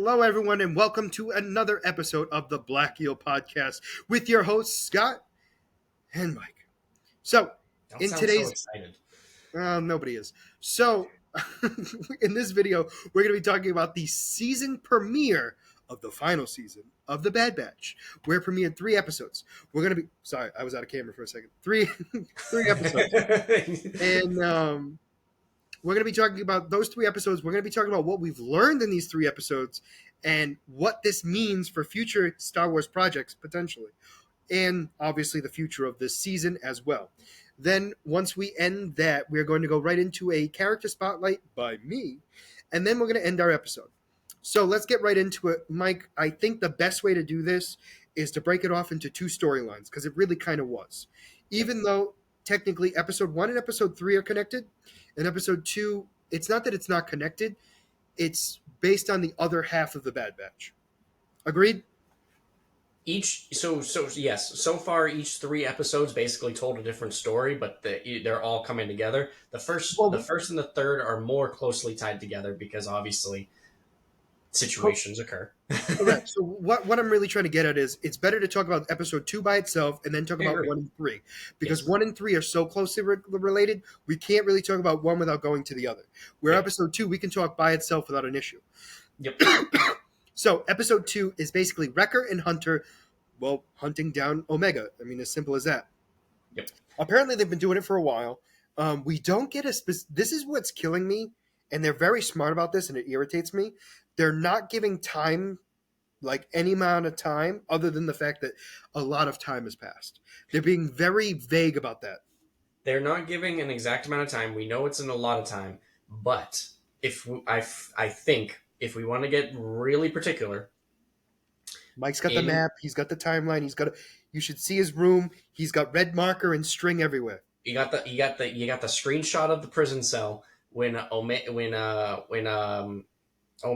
Hello, everyone, and welcome to another episode of the Black Eel Podcast with your hosts, Scott and Mike. So, Don't in sound so today's... excited. nobody is. So, in this video, we're going to be talking about the season premiere of the final season of The Bad Batch, where it premiered 3 episodes. We're going to be... Sorry, I was out of camera for a second. Three episodes. And, we're going to be talking about those 3 episodes. We're going to be talking about what we've learned in these 3 episodes and what this means for future Star Wars projects, potentially. And obviously the future of this season as well. Then once we end that, we're going to go right into a character spotlight by me. And then we're going to end our episode. So let's get right into it. Mike, I think the best way to do this is to break it off into 2 storylines, because it really kind of was. Even though technically episode 1 and episode 3 are connected, in episode 2, it's not that it's not connected. It's based on the other half of the Bad Batch. Agreed? Yes. So far, each 3 episodes basically told a different story, but they're all coming together. The first and the third are more closely tied together because obviously situations occur. Correct. So what I'm really trying to get at is it's better to talk about episode 2 by itself and then talk about 1 and 3, because Yes. 1 and 3 are so closely related. We can't really talk about one without going to the other. Where episode 2 we can talk by itself without an issue. Yep. So episode 2 is basically Wrecker and Hunter, well, hunting down Omega. I mean, as simple as that. Yep. Apparently they've been doing it for a while. We don't get this is what's killing me, and they're very smart about this, and it irritates me. They're not giving time, like any amount of time, other than the fact that a lot of time has passed. They're being very vague about that. They're not giving an exact amount of time. We know it's in a lot of time, but I think if we want to get really particular, Mike's got the map. He's got the timeline. You should see his room. He's got red marker and string everywhere. You got the screenshot of the prison cell when Omega, oh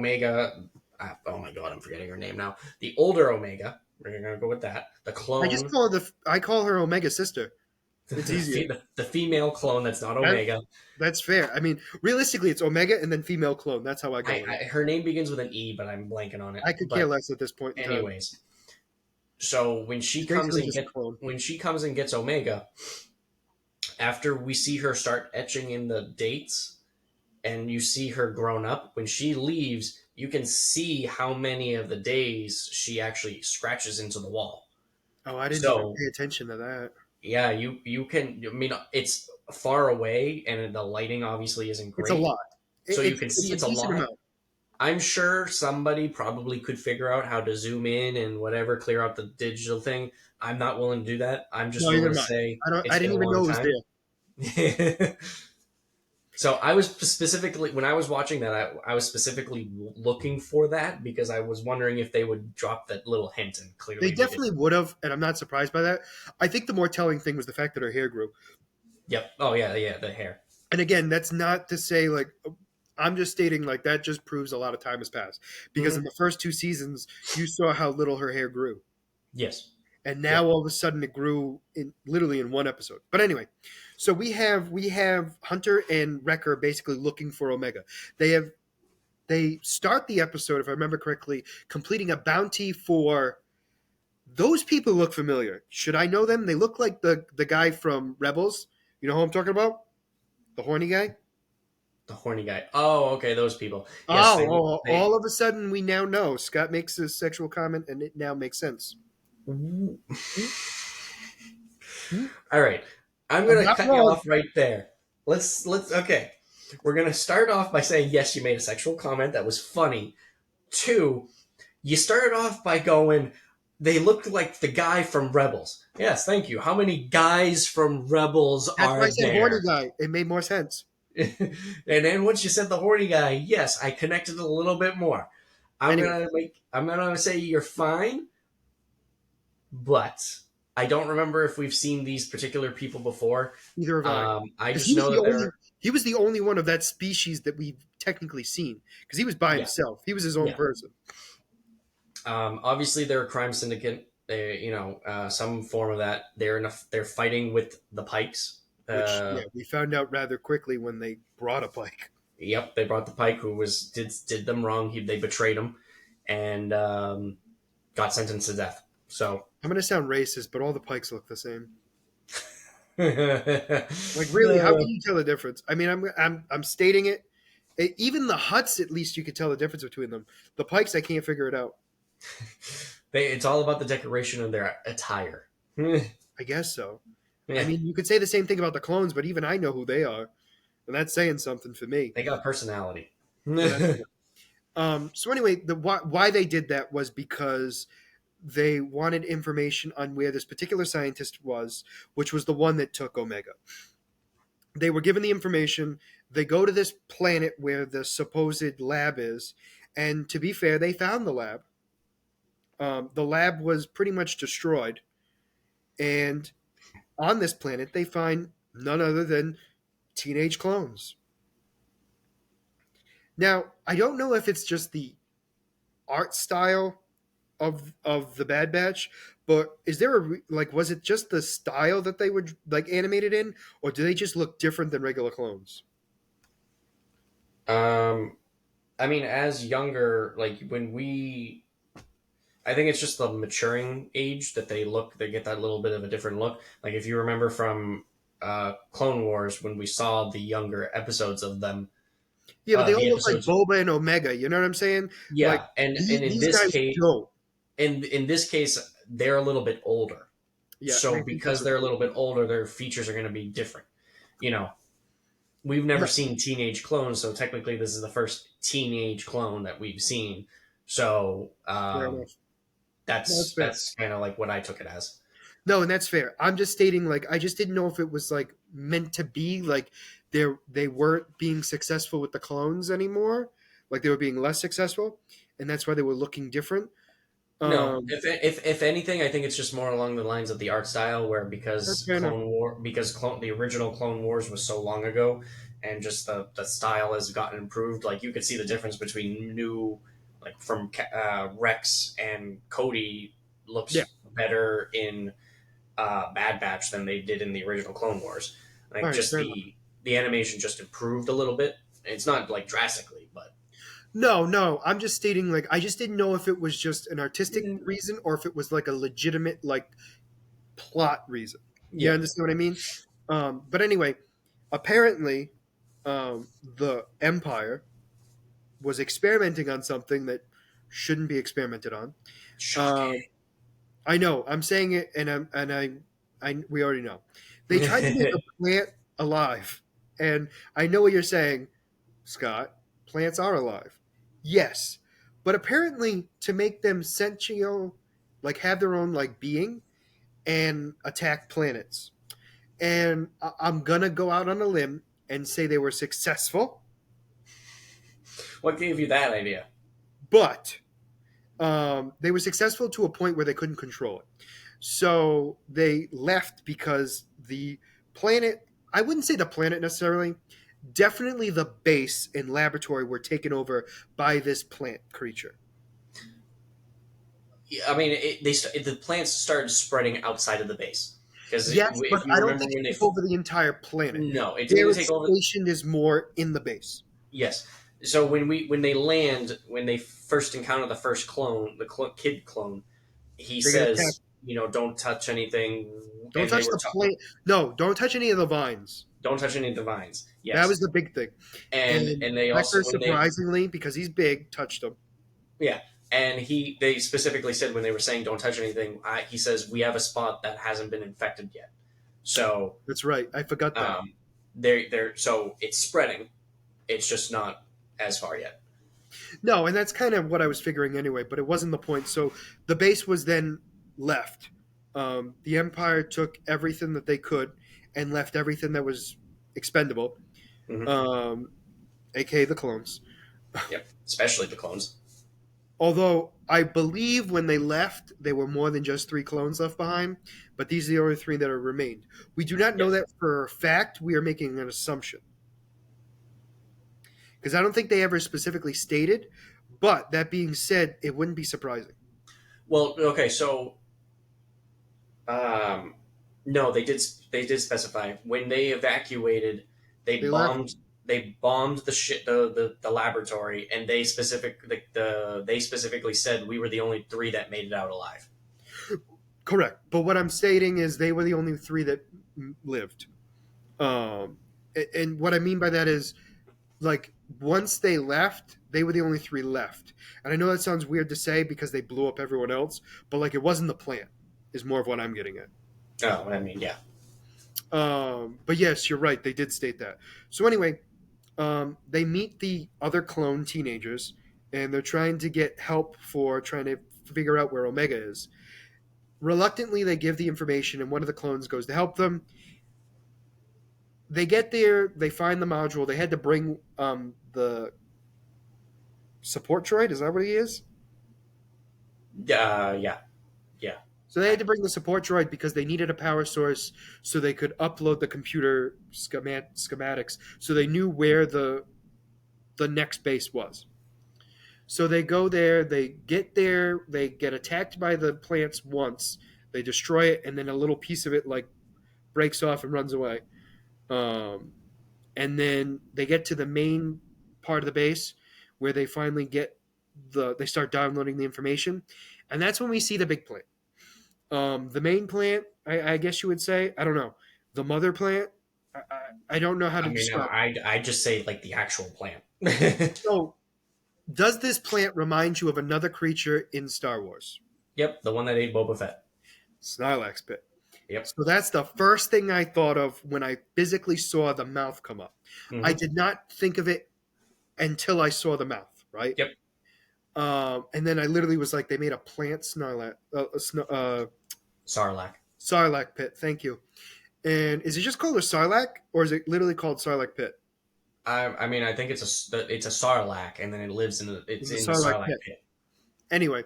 my god, I'm forgetting her name now. The older Omega, we're gonna go with that. The clone. I call her Omega's sister. It's easier. The female clone that's not Omega. That's fair. I mean, realistically, it's Omega and then female clone. That's how I go. Her name begins with an E, but I'm blanking on it. I could care less at this point. Anyways, so when she comes and gets Omega, after we see her start etching in the dates, and you see her grown up, when she leaves, you can see how many of the days she actually scratches into the wall. Oh, I didn't even pay attention to that. Yeah, you can. I mean, it's far away, and the lighting obviously isn't great. It's a lot. So you can see it's a lot. Amount. I'm sure somebody probably could figure out how to zoom in and whatever, clear out the digital thing. I'm not willing to do that. I'm just willing to say I didn't even know it was there. So I was specifically, when I was watching that, I was specifically looking for that because I was wondering if they would drop that little hint, and clearly they definitely would have, and I'm not surprised by that. I think the more telling thing was the fact that her hair grew. Yep. Oh yeah, the hair. And again, that's not to say like I'm just stating like that just proves a lot of time has passed, because in the first 2 seasons you saw how little her hair grew. Yes. And now all of a sudden it grew literally in 1 episode. But anyway, so we have Hunter and Wrecker basically looking for Omega. They start the episode, if I remember correctly, completing a bounty for those people who look familiar. Should I know them? They look like the guy from Rebels. You know who I'm talking about? The horny guy? The horny guy. Oh, okay, those people. Yes, all of a sudden we now know. Scott makes a sexual comment and it now makes sense. All right, I'm gonna cut you off right there. Let's okay. We're gonna start off by saying yes, you made a sexual comment that was funny. 2, you started off by going, they looked like the guy from Rebels. Yes, thank you. How many guys from Rebels are there? I said horny guy. It made more sense. And then once you said the horny guy, yes, I connected a little bit more. I'm gonna say you're fine. But I don't remember if we've seen these particular people before. Neither have I. I just know that he was the only one of that species that we've technically seen, because he was by himself. He was his own person. Obviously, they're a crime syndicate. They, some form of that. They're fighting with the Pikes. Which, we found out rather quickly when they brought a Pike. Yep, they brought the Pike, who did them wrong. They betrayed him. and got sentenced to death. So, I'm gonna sound racist, but all the Pikes look the same. uh, Like, really, how can you tell the difference? I mean, I'm stating it. Even the Huts, at least you could tell the difference between them. The Pikes, I can't figure it out. it's all about the decoration of their attire. I guess so. I Yeah, mean, you could say the same thing about the clones, but even I know who they are, and that's saying something for me. they got personality. So that's so anyway, the why they did that was because they wanted information on where this particular scientist was, which was the one that took Omega. They were given the information. They go to this planet where the supposed lab is, and to be fair, they found the lab. The lab was pretty much destroyed, and on this planet, they find none other than teenage clones. Now, I don't know if it's just the art style of the Bad Batch, but is there like was it just the style that they were like animated in, or do they just look different than regular clones? um, I mean, as younger, like when I think it's just the maturing age that they get that little bit of a different look. Like if you remember from Clone Wars when we saw the younger episodes of them, Yeah, but they the all look like episodes, Boba and Omega. You know what I'm saying? Like yeah, and in these this guys case, don't. in this case, they're a little bit older. Yeah, and So I think that's because what they're a they. little bit older, their features are going to be different. You know, we've never Yeah, seen teenage clones, so technically this is the first teenage clone that we've seen. So fair enough. No, that's fair. that's kind of like what I took it as. No, and that's fair. I'm just stating like I just didn't know if it was like meant to be like they weren't being successful with the clones anymore, like they were being less successful, and that's why they were looking different. No, Um, if anything, I think it's just more along the lines of the art style, where that's because fair enough. the original Clone Wars was so long ago, and just the style has gotten improved. Like you could see the difference between new, like from Rex and Cody Yeah. looks better in Bad Batch than they did in the original Clone Wars. All Like right. just Fair enough. the animation just improved a little bit. It's not like drastically, but No, no. I'm just stating like I just didn't know if it was just an artistic reason or if it was like a legitimate like plot reason. You yeah, understand what I mean? But anyway, apparently, the Empire was experimenting on something that shouldn't be experimented on. shocking. Um, I know. I'm saying it, and we already know. They tried to make a plant alive, and I know what you're saying, Scott. Plants are alive, yes, but apparently to make them sentient, like have their own like being and attack planets. And I'm gonna go out on a limb and say they were successful, What gave you that idea? but they were successful to a point where they couldn't control it. So they left because the planet, I wouldn't say the planet necessarily, definitely the base and laboratory were taken over by this plant creature. I mean, the plants started spreading outside of the base because Yes, but if you I don't remember think when it took over the entire planet. no, it Their didn't take over. expansion is more in the base. Yes, so when they land, when they first encounter the first clone, the kid clone, he They get attacked. says, don't touch anything, Don't and they touch were the plant. No, don't touch any of the vines. don't touch any of the vines. That was Yes, the big thing. And and they Becker, also when they surprisingly, because he's big, touched them. yeah. And they specifically said when they were saying don't touch anything, he says we have a spot that hasn't been infected yet. So That's right. I forgot that. so it's spreading. It's just not as far yet. No, and that's kind of what I was figuring anyway, but it wasn't the point. So the base was then left. The Empire took everything that they could and left everything that was expendable, Hmm. um, aka the clones. Yep, especially the clones. Although I believe when they left, there were more than just three clones left behind, but these are the only three that are remained. We do not know Yes. that for a fact. We are making an assumption because I don't think they ever specifically stated. But that being said, it wouldn't be surprising. Well, okay, so um, no, they did specify when they evacuated. They They left. bombed. they bombed the laboratory, and they specifically said we were the only three that made it out alive. Correct. But what I'm stating is they were the only three that lived. And what I mean by that is, like, once they left, they were the only three left. And I know that sounds weird to say because they blew up everyone else, but like it wasn't the plant, is more of what I'm getting at. Oh, I mean, yeah. But yes, you're right. They did state that. So anyway, they meet the other clone teenagers, and they're trying to get help for trying to figure out where Omega is. Reluctantly, they give the information, and one of the clones goes to help them. They get there, they find the module. They had to bring the support droid. Is that what he is? Yeah. So they had to bring the support droid because they needed a power source so they could upload the computer schematics, so they knew where the next base was. So they go there, they get there, they get attacked by the plants once, they destroy it, and then a little piece of it like breaks off and runs away. Um, and then they get to the main part of the base where they finally get they start downloading the information, and that's when we see the big plant. The main plant, I guess you would say, I don't know, the mother plant. I don't know how to I mean, describe. I just say like the actual plant. So, does this plant remind you of another creature in Star Wars? Yep, the one that ate Boba Fett. Snorlax pit. Yep. So that's the first thing I thought of when I physically saw the mouth come up. I did not think of it until I saw the mouth, right? Yep. And then I literally was like, they made a plant Sarlacc. Sarlacc pit. Thank you. And is it just called a Sarlacc, or is it literally called Sarlacc pit? I mean, I think it's a Sarlacc, and then it lives in It's the a Sarlacc Sarlacc pit. pit. Anyway,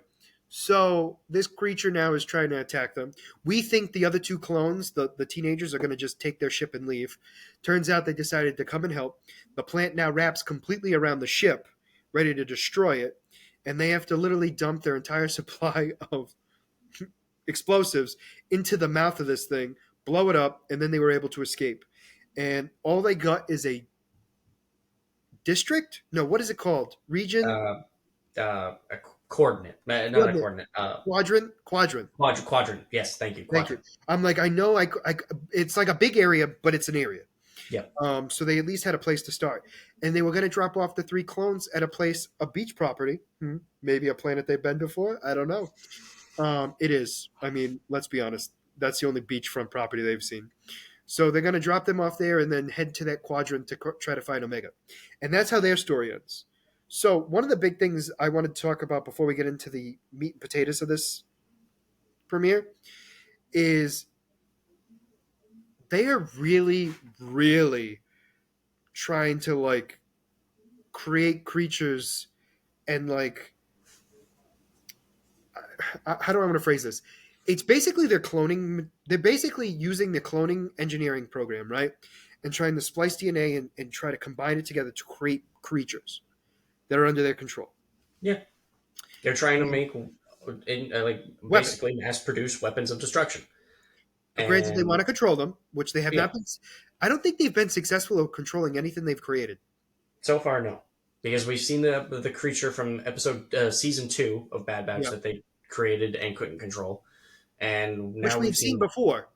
so this creature now is trying to attack them. We think the other two clones, the teenagers, are going to just take their ship and leave. Turns out they decided to come and help. The plant now wraps completely around the ship, ready to destroy it, and they have to literally dump their entire supply of explosives into the mouth of this thing, blow it up, and then they were able to escape. And all they got is a district? No, what is it called? Region? A coordinate, not a coordinate. Quadrant? Quadrant. Quadrant. Yes, thank you. Thank you. Quadrant. I'm like, I know, it's like a big area, but it's an area. Yeah. So they at least had a place to start, and they were going to drop off the three clones at a beach property, maybe a planet they've been before. I don't know. It is. I mean, let's be honest. That's the only beachfront property they've seen. So they're going to drop them off there and then head to that quadrant to try to find Omega, and that's how their story ends. So one of the big things I wanted to talk about before we get into the meat and potatoes of this premiere is they are really, really trying to like create creatures and like how do I want to phrase this? It's basically their cloning. They're basically using the cloning engineering program, right? And trying to splice DNA and try to combine it together to create creatures that are under their control. Yeah, they're trying to make basically mass produce weapons of destruction. Granted, they want to control them, which they have not been. I don't think they've been successful at controlling anything they've created. So far, no, because we've seen the creature from season 2 of Bad Batch that they created and couldn't control, and now which we've seen before.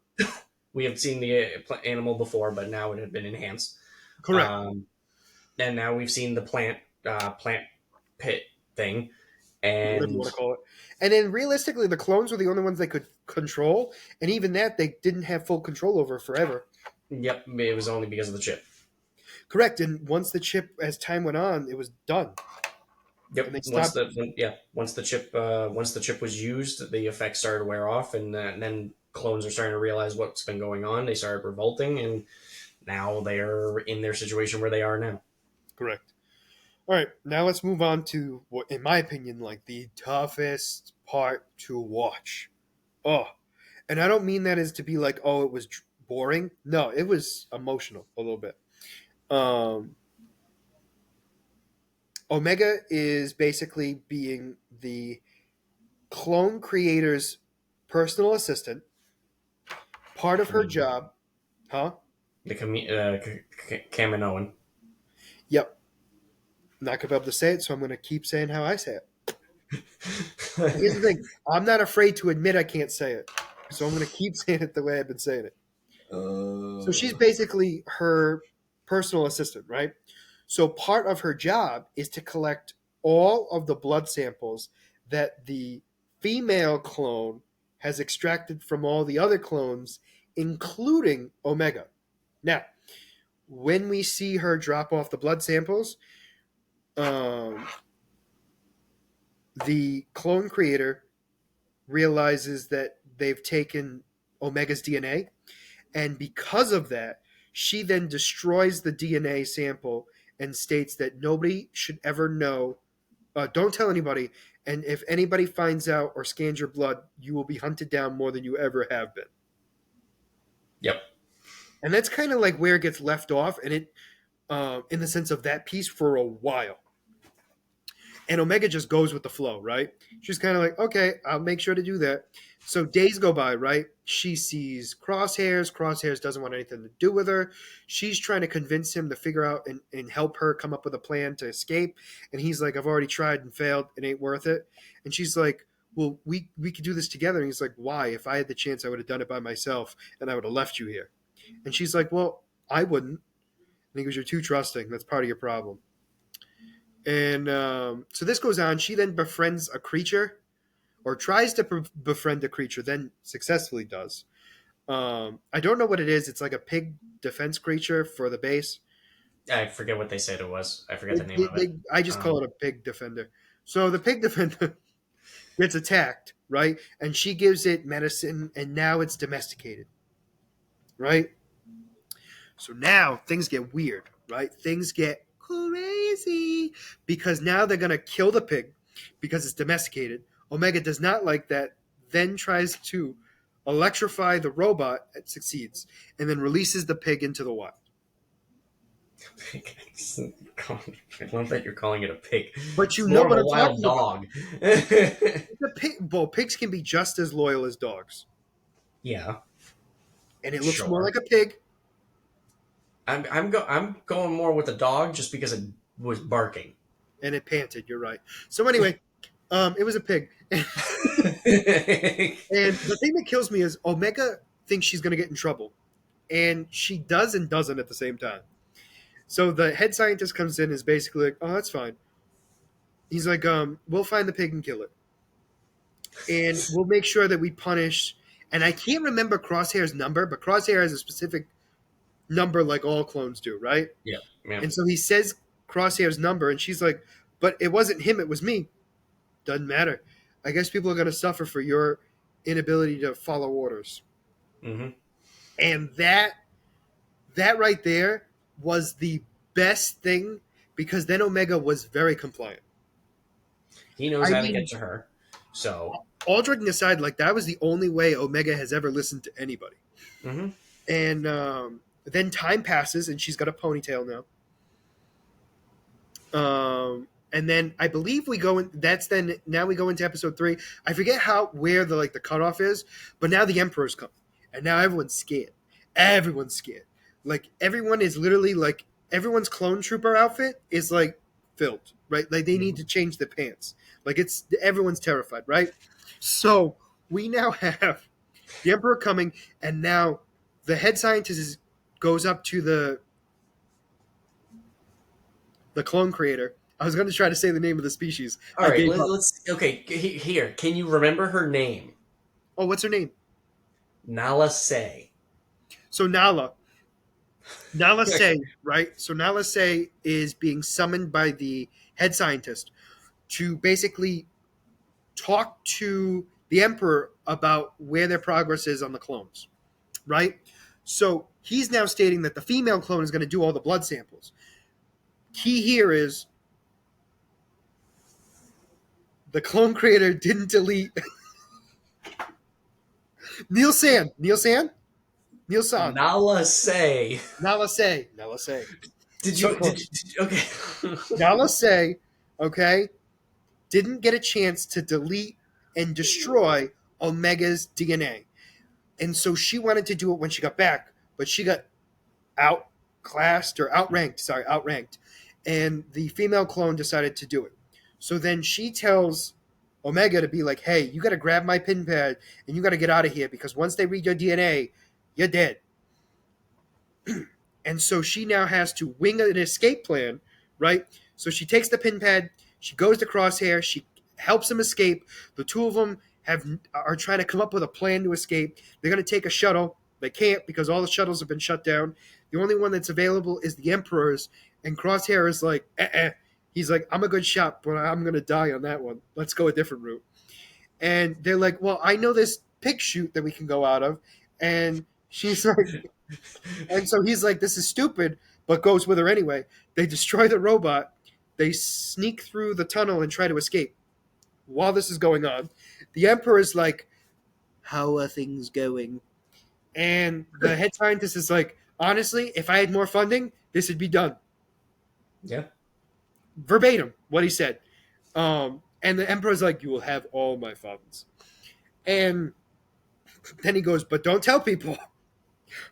We have seen the animal before, but now it had been enhanced. Correct. And now we've seen the plant pit thing, and whatever you want to call it. And then realistically, the clones were the only ones they could control, and even that they didn't have full control over forever. Yep, it was only because of the chip. Correct, and once the chip, as time went on, it was done. Yep. Once the chip was used, the effects started to wear off, and then clones are starting to realize what's been going on. They started revolting, and now they're in their situation where they are now. Correct. All right, now let's move on to what, in my opinion, like the toughest part to watch. Oh, and I don't mean that as to be like, oh, it was boring. No, it was emotional a little bit. Omega is basically being the clone creator's personal assistant. Part of her job, huh? The Kaminoan. Yep. I'm not gonna be able to say it, so I'm gonna keep saying how I say it. Here's the thing: I'm not afraid to admit I can't say it, so I'm gonna keep saying it the way I've been saying it. So she's basically her personal assistant, right? So part of her job is to collect all of the blood samples that the female clone has extracted from all the other clones, including Omega. Now, when we see her drop off the blood samples, um, the clone creator realizes that they've taken Omega's DNA, and because of that, she then destroys the DNA sample and states that nobody should ever know. Don't tell anybody. And if anybody finds out or scans your blood, you will be hunted down more than you ever have been. Yep. And that's kind of like where it gets left off, and it, in the sense of that piece for a while. And Omega just goes with the flow, right? She's kind of like, okay, I'll make sure to do that. So days go by, right? She sees Crosshairs. Crosshairs doesn't want anything to do with her. She's trying to convince him to figure out and help her come up with a plan to escape. And he's like, I've already tried and failed. It ain't worth it. And she's like, well, we could do this together. And he's like, why? If I had the chance, I would have done it by myself and I would have left you here. And she's like, well, I wouldn't. And he goes, you're too trusting. That's part of your problem. And so this goes on. She then befriends a creature, or tries to befriend a creature, then successfully does. I don't know what it is. It's like a pig defense creature for the base. I forget what they said it was. I forget the name of it. I just call it a pig defender. So the pig defender gets attacked, right? And she gives it medicine, and now it's domesticated, right? So now things get weird, right? Things get crazy because now they're going to kill the pig because it's domesticated. Omega does not like that, then tries to electrify the robot. It succeeds, and then releases the pig into the wild. I love that you're calling it a pig. But you It's know more what of a I'm wild talking dog. about. Well, pigs can be just as loyal as dogs. Yeah. And it looks more like a pig. I'm going more with the dog just because it was barking. And it panted, you're right. So anyway, it was a pig. And the thing that kills me is Omega thinks she's going to get in trouble. And she does and doesn't at the same time. So the head scientist comes in and is basically like, oh, that's fine. He's like, we'll find the pig and kill it. And we'll make sure that we punish. And I can't remember Crosshair's number, but Crosshair has a specific number like all clones do, right? Yeah. And so he says Crosshair's number, and she's like, but it wasn't him, it was me. Doesn't matter. I guess people are going to suffer for your inability to follow orders. Mm-hmm. And that right there was the best thing, because then Omega was very compliant. He knows how to get to her. So all joking aside, like that was the only way Omega has ever listened to anybody. Mm-hmm. And then time passes, and she's got a ponytail now. And then I believe we go in. Now we go into episode 3. I forget where the cutoff is, but now the Emperor's come, and now everyone's scared. Everyone's scared. Like everyone is literally like everyone's clone trooper outfit is like filled, right? Like they need to change their pants. Like everyone's terrified, right? So we now have the Emperor coming, and now the head scientist goes up to the clone creator. I was going to try to say the name of the species. All right, let's. Okay, here. Can you remember her name? Oh, what's her name? Nala Se. So Nala Se, right? So Nala Se is being summoned by the head scientist to basically talk to the Emperor about where their progress is on the clones, right? So he's now stating that the female clone is going to do all the blood samples. Key here is the clone creator didn't delete Neil San. Nala Se. Did you okay. Nala Se, okay, didn't get a chance to delete and destroy Omega's DNA. And so she wanted to do it when she got back, but she got outranked. and the female clone decided to do it. So then she tells Omega to be like, "Hey, you got to grab my pin pad and you got to get out of here because once they read your DNA, you're dead." And so she now has to wing an escape plan, right? So she takes the pin pad, she goes to Crosshair, she helps him escape. The two of them are trying to come up with a plan to escape. They're going to take a shuttle. They can't because all the shuttles have been shut down. The only one that's available is the Emperor's, and Crosshair is like, eh. He's like, "I'm a good shot, but I'm going to die on that one. Let's go a different route." And they're like, "Well, I know this pig chute that we can go out of," and she's like, and so he's like, "This is stupid," but goes with her anyway. They destroy the robot. They sneak through the tunnel and try to escape. While this is going on, the Emperor is like, "How are things going?" And the head scientist is like, "Honestly, if I had more funding, this would be done." Yeah. Verbatim, what he said. And the Emperor's like, "You will have all my funds." And then he goes, "But don't tell people."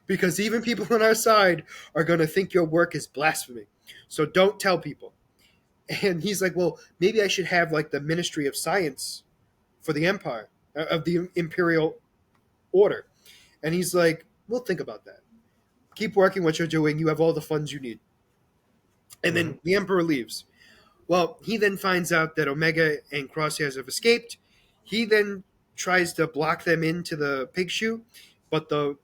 Because even people on our side are going to think your work is blasphemy. So don't tell people. And he's like, "Well, maybe I should have like the Ministry of Science for the Empire, of the Imperial Order." And he's like, "We'll think about that. Keep working what you're doing. You have all the funds you need." And then the Emperor leaves. Well, he then finds out that Omega and Crosshairs have escaped. He then tries to block them into the pig chute, but the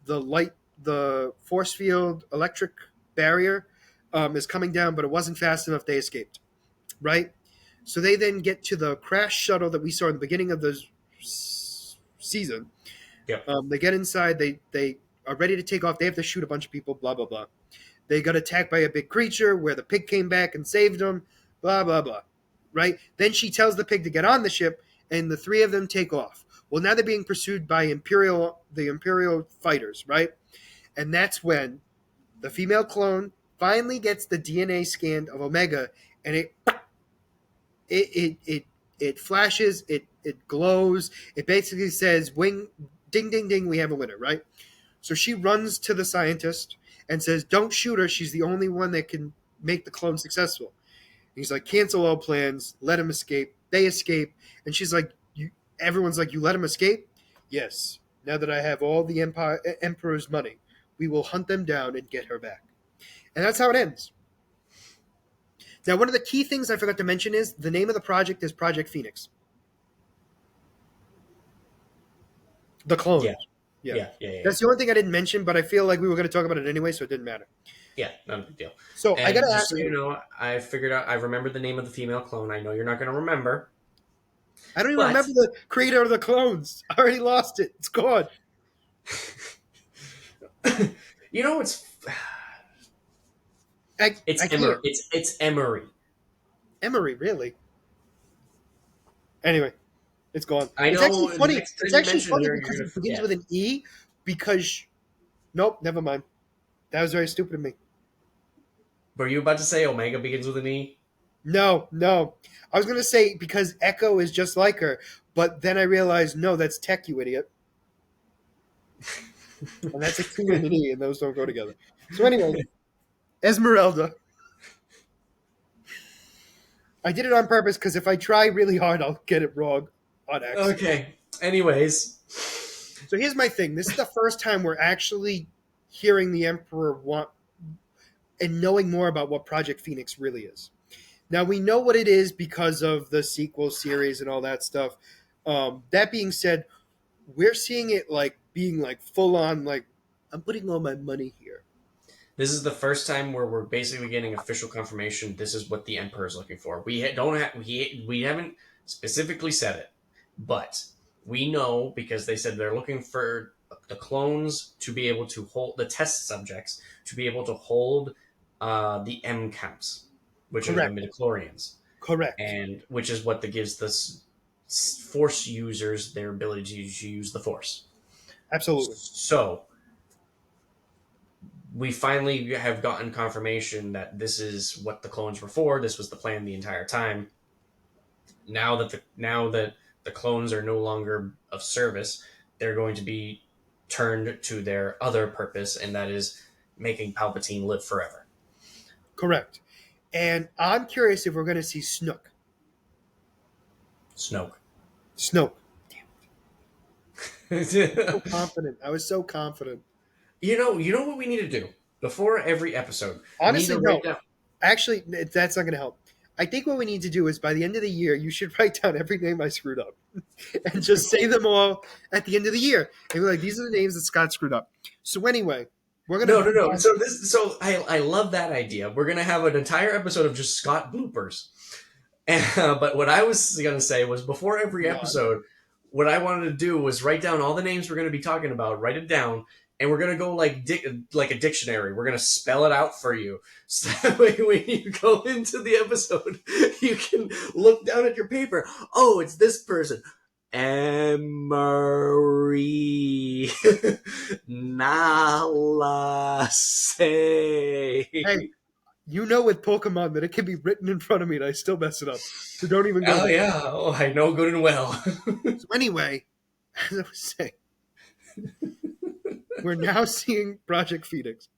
force field electric barrier is coming down, but it wasn't fast enough. They escaped, right? So they then get to the crash shuttle that we saw in the beginning of the season. Yep. They get inside. They are ready to take off. They have to shoot a bunch of people. Blah blah blah. They got attacked by a big creature where the pig came back and saved them. Blah blah blah. Right? Then she tells the pig to get on the ship, and the three of them take off. Well, now they're being pursued by the Imperial fighters, right? And that's when the female clone finally gets the DNA scan of Omega, and it flashes, it glows. It basically says, "Wing, ding, ding, ding, we have a winner," right? So she runs to the scientist and says, "Don't shoot her. She's the only one that can make the clone successful." And he's like, "Cancel all plans. Let him escape." They escape, and she's like, everyone's like, "You let him escape?" "Yes. Now that I have all the Emperor's money, we will hunt them down and get her back." And that's how it ends. Now, one of the key things I forgot to mention is the name of the project is Project Phoenix. The clone. Yeah. That's the only thing I didn't mention, but I feel like we were going to talk about it anyway, so it didn't matter. Yeah, not a big deal. So and I got to just ask so you know, I figured out, I remembered the name of the female clone. I know you're not going to remember. I don't even remember the creator of the clones. I already lost it. It's gone. You know, it's Emery. It's Emery. Emery, really? Anyway, it's gone. I know. It's actually funny. It's actually funny here, because it begins with an E. Because, nope, never mind. That was very stupid of me. Were you about to say Omega begins with an E? No. I was going to say because Echo is just like her, but then I realized, no, that's Tech, you idiot. And that's a Q and an E, and those don't go together. So anyway, Esmeralda. I did it on purpose because if I try really hard, I'll get it wrong on accident. Okay. Anyways. So here's my thing. This is the first time we're actually hearing the Emperor want and knowing more about what Project Phoenix really is. Now, we know what it is because of the sequel series and all that stuff. That being said, we're seeing it like being like full on, like, I'm putting all my money here. This is the first time where we're basically getting official confirmation this is what the Emperor is looking for. We haven't specifically said it, but we know because they said they're looking for the clones to be able to hold the test subjects to be able to hold the M counts, which Correct. are the midichlorians. Correct. And which is what gives the Force users their ability to use the Force. Absolutely. So we finally have gotten confirmation that this is what the clones were for. This was the plan the entire time. Now that the clones are no longer of service, they're going to be turned to their other purpose, and that is making Palpatine live forever. Correct. And I'm curious if we're going to see Snook. Snoke. Snoke. So confident. I was so confident. You know what we need to do before every episode. We need Honestly, to no. write down. Actually, that's not going to help. I think what we need to do is by the end of the year, you should write down every name I screwed up and just say them all at the end of the year. And be like, these are the names that Scott screwed up. So anyway, we're gonna No. So I love that idea. We're gonna have an entire episode of just Scott bloopers. But what I was gonna say was before every episode, what I wanted to do was write down all the names we're gonna be talking about. Write it down, and we're gonna go like a dictionary. We're gonna spell it out for you, so that way when you go into the episode, you can look down at your paper. Oh, it's this person. Emery Nalase. Hey, you know with Pokemon that it can be written in front of me and I still mess it up. So don't even go. Oh yeah, oh I know good and well. So anyway, as I was saying, we're now seeing Project Phoenix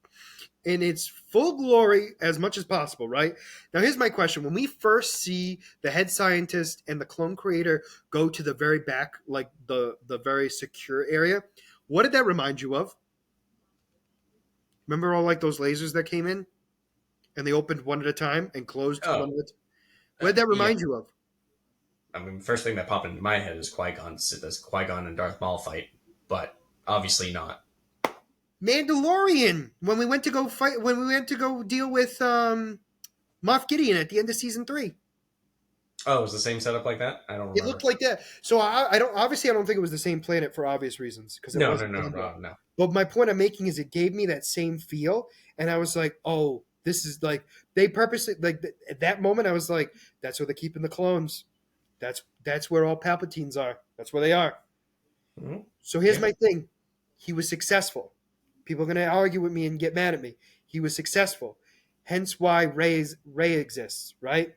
in its full glory as much as possible, right? Now, here's my question. When we first see the head scientist and the clone creator go to the very back, like the very secure area, what did that remind you of? Remember all like those lasers that came in and they opened one at a time and closed one at a time? What did that remind you of? I mean, first thing that popped into my head is Qui-Gon. This Qui-Gon and Darth Maul fight, but obviously not. Mandalorian, when we went to go deal with Moff Gideon at the end of season 3. Oh, it was the same setup like that? I don't remember. It looked like that. So I don't think it was the same planet for obvious reasons. Because No. But my point I'm making is it gave me that same feel, and I was like, oh, this is like they purposely like at that moment I was like, that's where they're keeping the clones. That's where all Palpatines are. That's where they are. Mm-hmm. So here's my thing. He was successful. People are going to argue with me and get mad at me. He was successful. Hence why Rey exists, right?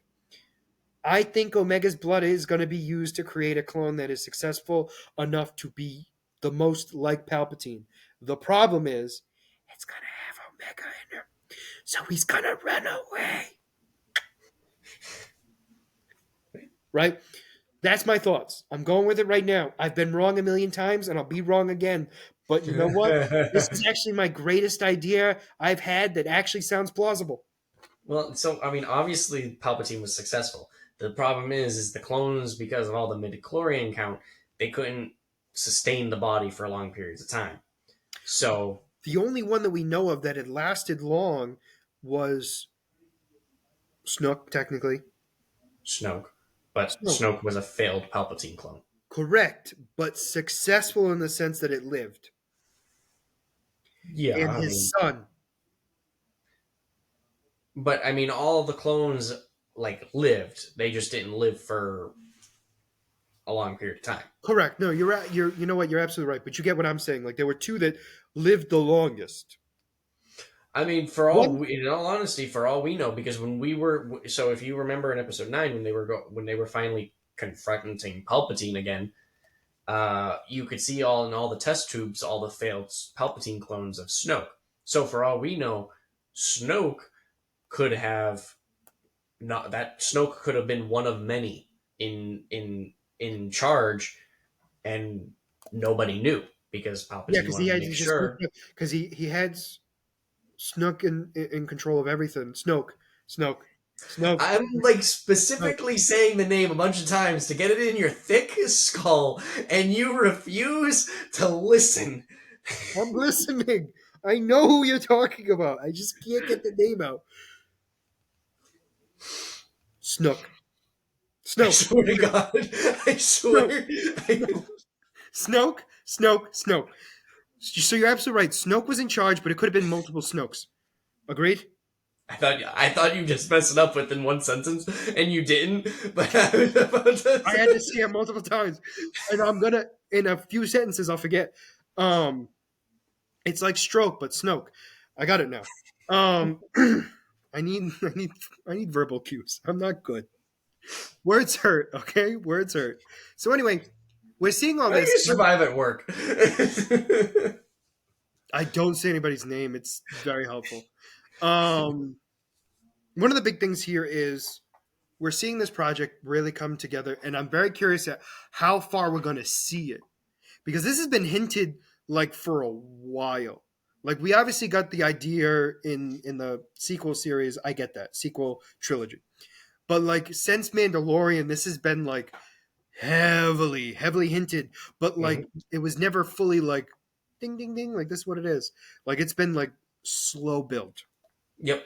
I think Omega's blood is going to be used to create a clone that is successful enough to be the most like Palpatine. The problem is, it's going to have Omega in her. So he's going to run away. Right? That's my thoughts. I'm going with it right now. I've been wrong a million times, and I'll be wrong again. But you know what? This is actually my greatest idea I've had that actually sounds plausible. Well, so, I mean, obviously Palpatine was successful. The problem is the clones, because of all the midichlorian count, they couldn't sustain the body for long periods of time. So the only one that we know of that had lasted long was Snoke, technically. Snoke. But Snoke was a failed Palpatine clone. Correct, but successful in the sense that it lived. Yeah. And his son. But I mean, all the clones like lived. They just didn't live for a long period of time. Correct. No, you're right. You know what? You're absolutely right. But you get what I'm saying. Like there were two that lived the longest. I mean, in all honesty, for all we know, because when we were, so if you remember in episode 9 when they were finally confronting Palpatine again, you could see in all the test tubes all the failed Palpatine clones of Snoke. So for all we know, Snoke could have been one of many in charge, and nobody knew because Palpatine wanted to make sure. Because he had Snoke in control of everything. Snoke. I'm like specifically saying the name a bunch of times to get it in your thick skull, and you refuse to listen. I'm listening. I know who you're talking about. I just can't get the name out. Snoke. I swear to God. I swear. Snoke. So you're absolutely right. Snoke was in charge, but it could have been multiple Snokes. Agreed? I thought you just messed it up within one sentence, and you didn't. But I was about to say. I had to say it multiple times, and I'm gonna in a few sentences I'll forget. It's like stroke, but Snoke. I got it now. I need verbal cues. I'm not good. Words hurt, okay? Words hurt. So anyway, we're seeing all this. You survive at work. I don't say anybody's name. It's very helpful. one of the big things here is we're seeing this project really come together, and I'm very curious at how far we're going to see it, because this has been hinted like for a while. Like we obviously got the idea in the sequel series. I get that sequel trilogy, but like since Mandalorian, this has been like heavily hinted, but like it was never fully like ding ding ding, like this is what it is. Like it's been like slow build. Yep.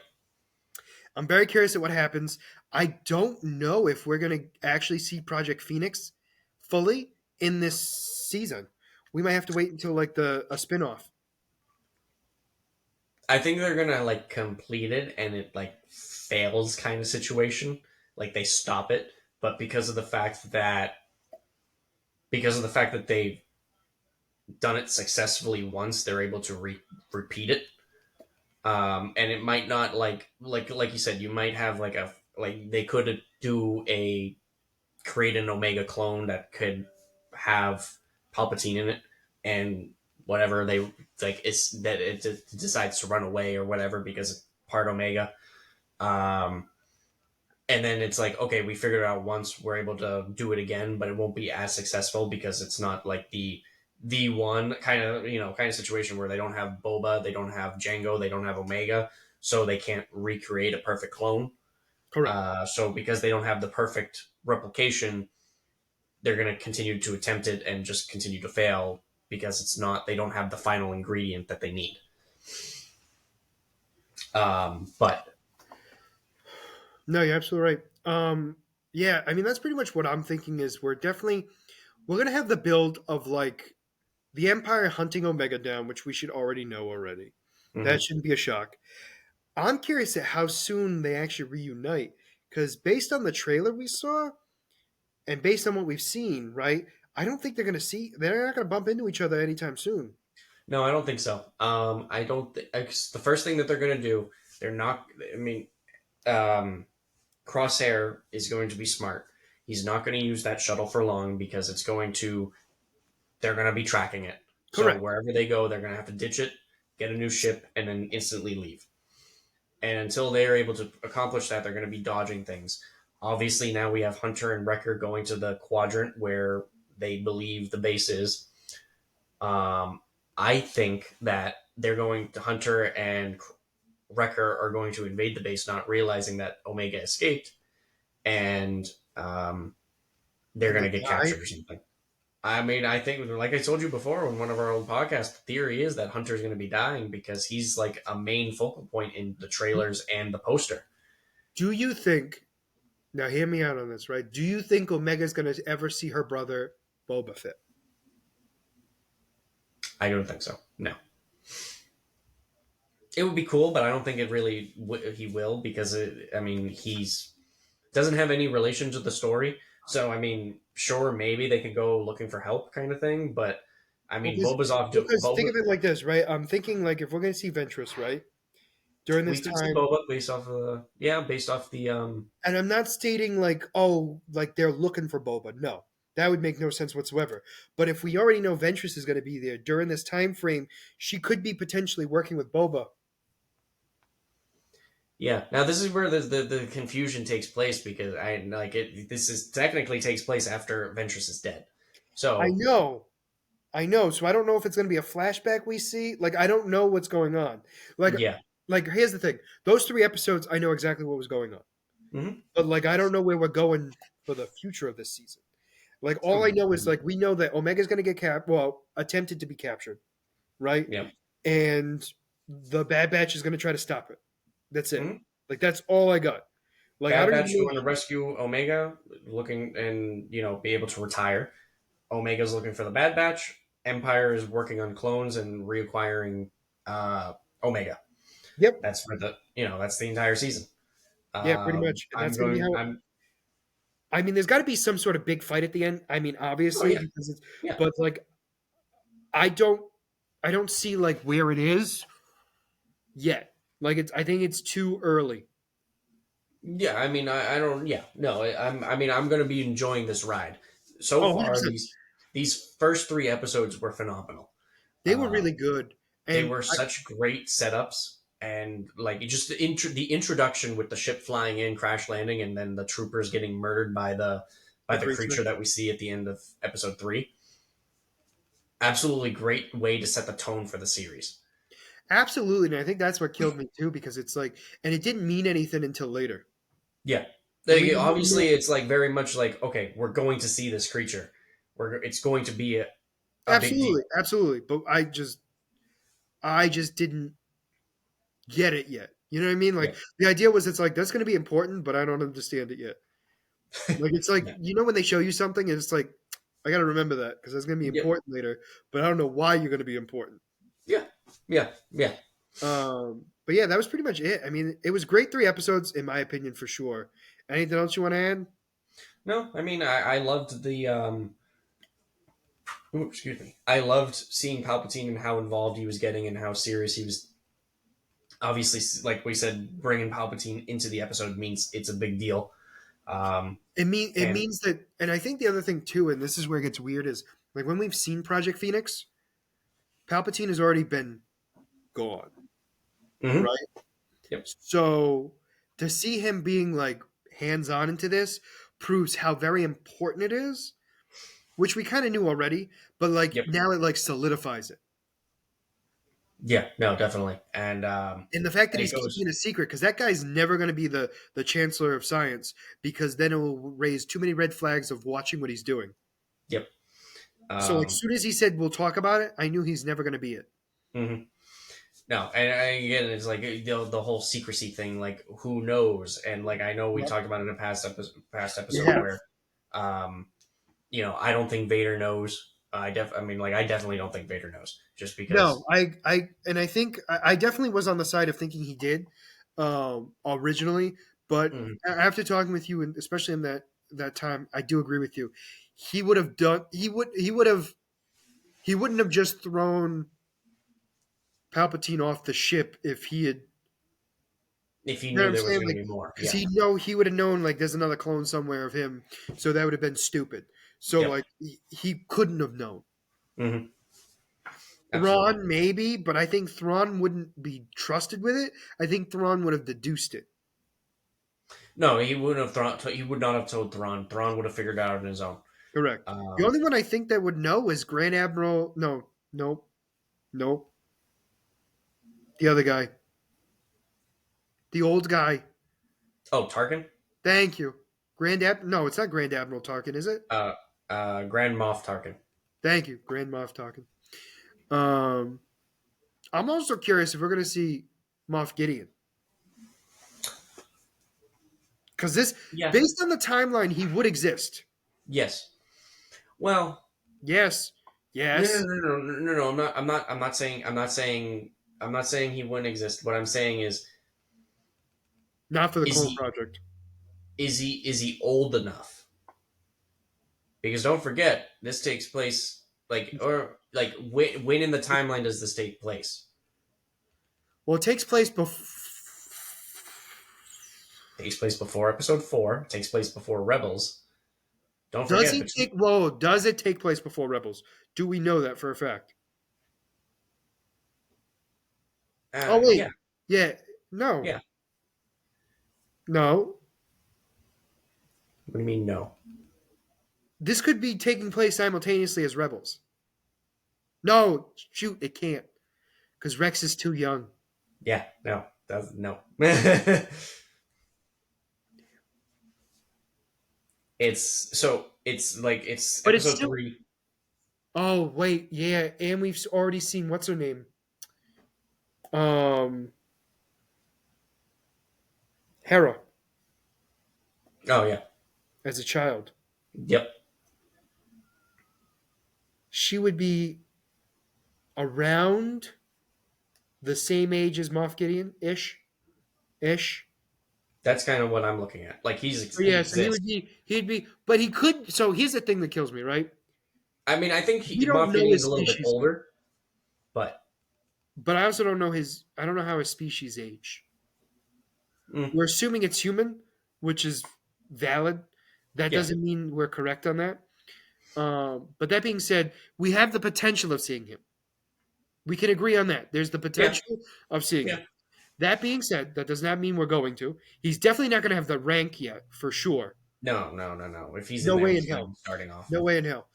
I'm very curious at what happens. I don't know if we're going to actually see Project Phoenix fully in this season. We might have to wait until like a spin-off. I think they're gonna like complete it and it like fails kind of situation. Like they stop it, but because of the fact that they've done it successfully once, they're able to repeat it. And it might not like you said, you might have like they could do a create an Omega clone that could have Palpatine in it, and whatever they like it's that it decides to run away or whatever because it's part Omega. Um, and then it's like, okay, we figured it out once, we're able to do it again, but it won't be as successful because it's not like the one kind of situation where they don't have Boba, they don't have Jango, they don't have Omega, so they can't recreate a perfect clone. Correct. So because they don't have the perfect replication, they're going to continue to attempt it and just continue to fail because they don't have the final ingredient that they need. But No, you're absolutely right. Yeah, I mean that's pretty much what I'm thinking is we're gonna have the build of like the Empire hunting Omega down, which we should already know already. That mhm. shouldn't be a shock. I'm curious at how soon they actually reunite, because based on the trailer we saw and based on what we've seen, right? I don't think they're not gonna bump into each other anytime soon. No, I don't think so. I don't. The first thing that they're going to do, they're not. I mean, um, Crosshair is going to be smart. He's not going to use that shuttle for long because it's going to. They're going to be tracking it. So Correct. wherever they go, they're going to have to ditch it, get a new ship, and then instantly leave. And until they are able to accomplish that, they're going to be dodging things. Obviously, now we have Hunter and Wrecker going to the quadrant where they believe the base is. Um, I think that they're going to Hunter and Wrecker are going to invade the base, not realizing that Omega escaped, and they're And going they to get die. captured or something. I mean, I think, like I told you before in one of our old podcasts, the theory is that Hunter's going to be dying because he's like a main focal point in the trailers and the poster. Do you think now hear me out on this, right? Do you think Omega's gonna ever see her brother Boba Fett? I don't think so. No, it would be cool, but I don't think it really he will because I mean he's doesn't have any relation to the story. So I mean, sure, maybe they could go looking for help, kind of thing. But I mean, Boba's off. Because think Boba, of it like this, right? I'm thinking like if we're gonna see Ventress, right? During we this could see time, Boba based off the and I'm not stating like, oh, like they're looking for Boba. No. That would make no sense whatsoever. But if we already know Ventress is going to be there during this time frame, she could be potentially working with Boba. yeah. Now this is where the confusion takes place because I like it. This is technically takes place after Ventress is dead. I So know. I know. So I don't know if it's going to be a flashback we see. Like I don't know what's going on. Like yeah. here's the thing. Those 3 episodes I know exactly what was going on. Mm-hmm. But like I don't know where we're going for the future of this season. Like all I know is like we know that Omega's going to get attempted to be captured, right? Yeah. And the Bad Batch is going to try to stop it. That's it. Mm-hmm. Like that's all I got. Like I Bad don't Batch even know. going to rescue Omega, looking and be able to retire. Omega's looking for the Bad Batch. Empire is working on clones and reacquiring Omega. Yep. That's for that's the entire season. Yeah, pretty much. And I'm that's going to be going. how. I'm. I mean, there's got to be some sort of big fight at the end. I mean, Oh obviously yeah, because it's. yeah, But like, I don't. I don't see like where it is yet. Like it's. I think it's too early. yeah. I mean, I don't. Yeah, no. I mean, I'm going to be enjoying this ride. So Oh, far, 100%. these first 3 episodes were phenomenal. They were really good, They and were such great setups. and like just the introduction with the ship flying in, crash landing, and then the troopers getting murdered by The the creature. creature that we see at the end of episode 3. Absolutely great way to set the tone for the series. Absolutely, and I think that's what killed me too, because it's like, and it didn't mean anything until later. Yeah. And Like, obviously, it's like very much like, okay, we're going to see this creature. It's going to be a big deal. absolutely, absolutely, but I just didn't get it yet. You know what I mean? Yeah. Like the idea was, it's like that's going to be important, but I don't understand it yet. Like it's like, Yeah. when they show you something, and it's like, I got to remember that because that's going to be Yep. important later, but I don't know why you're going to be important. Yeah. Yeah. Yeah. But yeah, that was pretty much it. I mean, it was great 3 episodes in my opinion for sure. Anything else you want to add? No, I mean, I loved the ooh, excuse me. I loved seeing Palpatine and how involved he was getting and how serious he was. Obviously, like we said, bringing Palpatine into the episode means it's a big deal. It And means that, and I think the other thing too, and this is where it gets weird, is like when we've seen Project Phoenix, Palpatine has already been gone, mhm. right? Yep. So to see him being like hands on into this proves how very important it is, which we kind of knew already, but like Yep. now it like solidifies it. Yeah. No, definitely. And the fact that And it he's goes. keeping it a secret, because that guy's never going to be the chancellor of science, because then it will raise too many red flags of watching what he's doing. Yep. So like Um, soon as he said we'll talk about it, I knew he's never going to be it. mhm. No, and again, it's like the whole secrecy thing. Like, who knows? And like, I know we Yep. talked about it in a past episode Yeah. where, um, I don't think Vader knows. I mean, like, I definitely don't think Vader knows, just No, because. I think I definitely was on the side of thinking he did, originally, but Mhm. after talking with you, and especially in that time, I do agree with you. He would have done. He wouldn't have just thrown Palpatine off the ship if he had. If he You know what knew I'm there was saying? going to Like, be more, because yeah, he would have known like there's another clone somewhere of him, so that would have been stupid. So yep, like he couldn't have known. hmm absolutely. Thrawn maybe, but I think Thrawn wouldn't be trusted with it. I think Thrawn would have deduced it. No, he wouldn't have Thrawn. He would not have told Thrawn. Thrawn would have figured it out on his own. Correct. The Um, only one I think that would know is Grand Admiral. No, nope, nope. The other guy, the old guy. oh, Tarkin, Thank you, No, it's not Grand Admiral Tarkin, is it? uh, Grand Moff Tarkin. Thank you, Grand Moff Tarkin. Um, I'm also curious if we're going to see Moff Gideon, because Yeah. based on the timeline, he would exist. Yes. Well, Yes, no, no, yes. no, no, no, no, no. I'm not saying he wouldn't exist. What I'm saying Not for the is Clone he, Project. is he old enough? Because don't forget, this takes place when in the timeline does this take place? Well, it takes place before. It takes place before Episode 4. It takes place before Rebels. Don't Does forget he between. take? Whoa! Does it take place before Rebels? Do we know that for a fact? Oh Yeah, wait, yeah, no, yeah. no. What do you mean no? This could be taking place simultaneously as Rebels. No, shoot, it can't because Rex is too young. Yeah, no, that's no. It's But it's Episode still. 3. Oh wait, yeah, and we've already seen what's her name. Um, Hera Oh yeah. as a child. Yep. She would be around the same age as Moff Gideon, ish. That's kind of what I'm looking at. Like Oh, he yeah, so he would exists. be, he'd be, but he could. So here's the thing that kills me, right? I mean, I think We don't Moff know Gideon's his a little bit species, older, but but I also don't know his. I don't know how his species age. mm, We're assuming it's human, which is valid. That yeah, doesn't mean we're correct on that. But that being said, we have the potential of seeing him. We can agree on that. There's the yeah, potential of seeing yeah. him. That being said, that does not mean we're going to. He's definitely not going to have the rank yet, for sure. No, no, no, no. If he's in No there, way in he's going to hell. be starting off. No way in hell.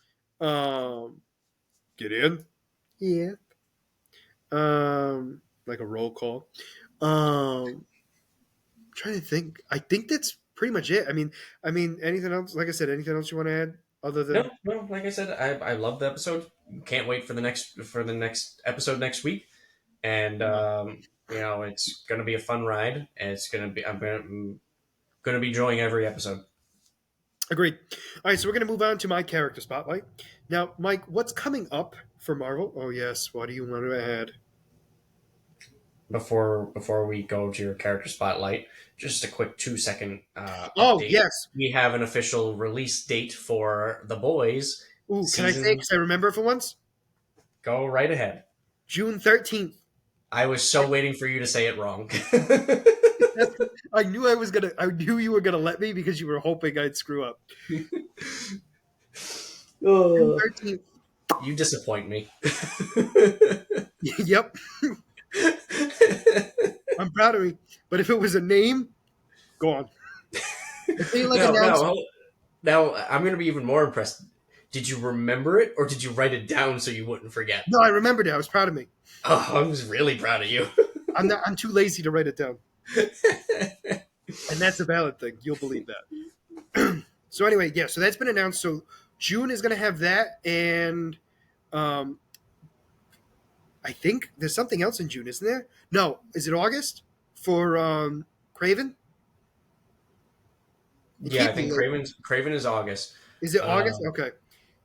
Get in. Yeah. Like a roll call. Trying to think. I think that's pretty much it. I mean, anything else? Like I said, anything else you want to add other No, than? no. Like I said, I love the episode. Can't wait for the next episode next week. And it's going to be a fun ride. And it's going to be I'm going to be enjoying every episode. Agreed. All right, so we're going to move on to my character spotlight. Now, Mike, what's coming up for Marvel? Oh yes, what do you want to add? Before we go to your character spotlight, just a quick 2-second Oh update. yes. We have an official release date for The Boys. Ooh, can I say? Because I remember it for once. Go right ahead. June 13th. I was so waiting for you to say it wrong. I knew I knew you were gonna let me because you were hoping I'd screw up. June 13th. You disappoint me. Yep. I'm proud of me. But if it was a name, go on. If they now, I'm going to be even more impressed. Did you remember it, or did you write it down so you wouldn't forget? No, I remembered it. I was proud of me. Oh, I was really proud of you. I'm too lazy to write it down. And that's a valid thing. You'll believe that. So anyway, yeah, so that's been announced. So June is going to have that, and I think there's something else in June, isn't there? No, is it August for Craven? Yeah, I think Craven is August. Is it August? Okay.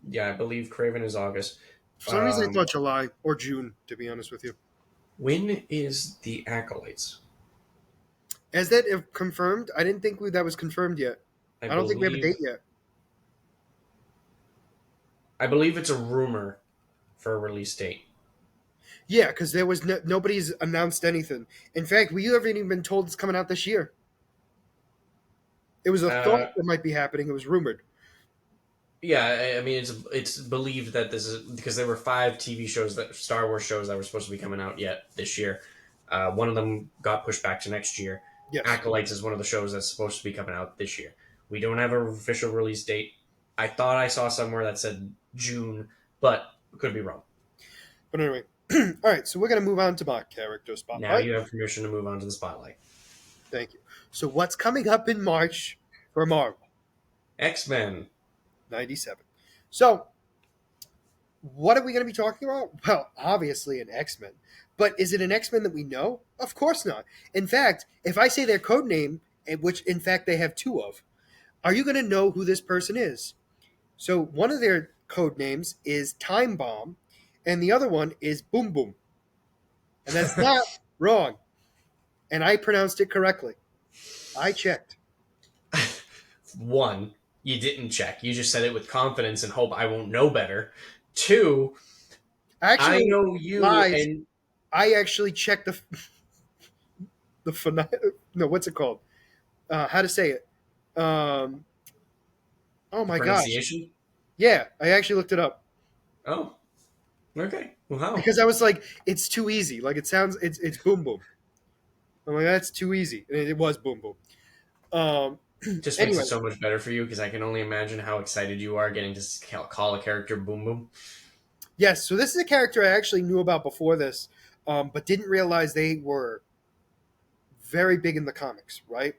Yeah, I believe Craven is August. For some reason, I thought July or June, to be honest with you. When is the Acolytes? Is that confirmed? I didn't think that was confirmed yet. I don't think we have a date yet. I believe it's a rumor for a release date. Yeah, because there was nobody's announced anything. In fact, we haven't even been told it's coming out this year. It was a thought that might be happening. It was rumored. Yeah, I mean, it's believed that this is because there were 5 TV shows, Star Wars shows that were supposed to be coming out yet this year. One of them got pushed back to next year. Yes. Acolytes is one of the shows that's supposed to be coming out this year. We don't have an official release date. I thought I saw somewhere that said June, but could be wrong. But anyway, all right. So we're gonna move on to my character spotlight. Now you have permission to move on to the spotlight. Thank you. So what's coming up in March for Marvel? X-Men 97. So what are we going to be talking about? Well, obviously an X-Men. But is it an X-Men that we know? Of course not. In fact, if I say their code name, which in fact they have 2 of, are you going to know who this person is? So one of their code names is Time Bomb, and the other one is Boom Boom. And that's not wrong. And I pronounced it correctly. I checked. 1, you didn't check. You just said it with confidence and hope I won't know better. 2, actually, I know you, and I actually checked no, what's it called? How to say it? Oh my gosh! Yeah, I actually looked it up. Oh, okay. Well, how? Because I was like, it's too easy. Like it sounds, it's Boom Boom. I'm like, that's too easy, and it was Boom Boom. Just makes it so much better for you because I can only imagine how excited you are getting to call a character Boom Boom. Yes, so this is a character I actually knew about before this, but didn't realize they were very big in the comics, right?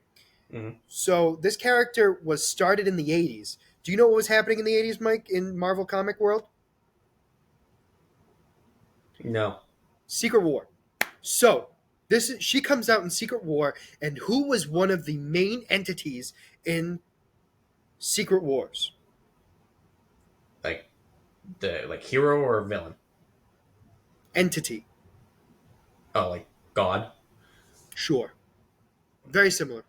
Mm-hmm. So this character was started in the 80s. Do you know what was happening in the 80s, Mike, in Marvel comic world? No. Secret War. So she comes out in Secret War, and who was one of the main entities in Secret Wars? Like hero or villain? Entity. Oh, like God? Sure. Very similar.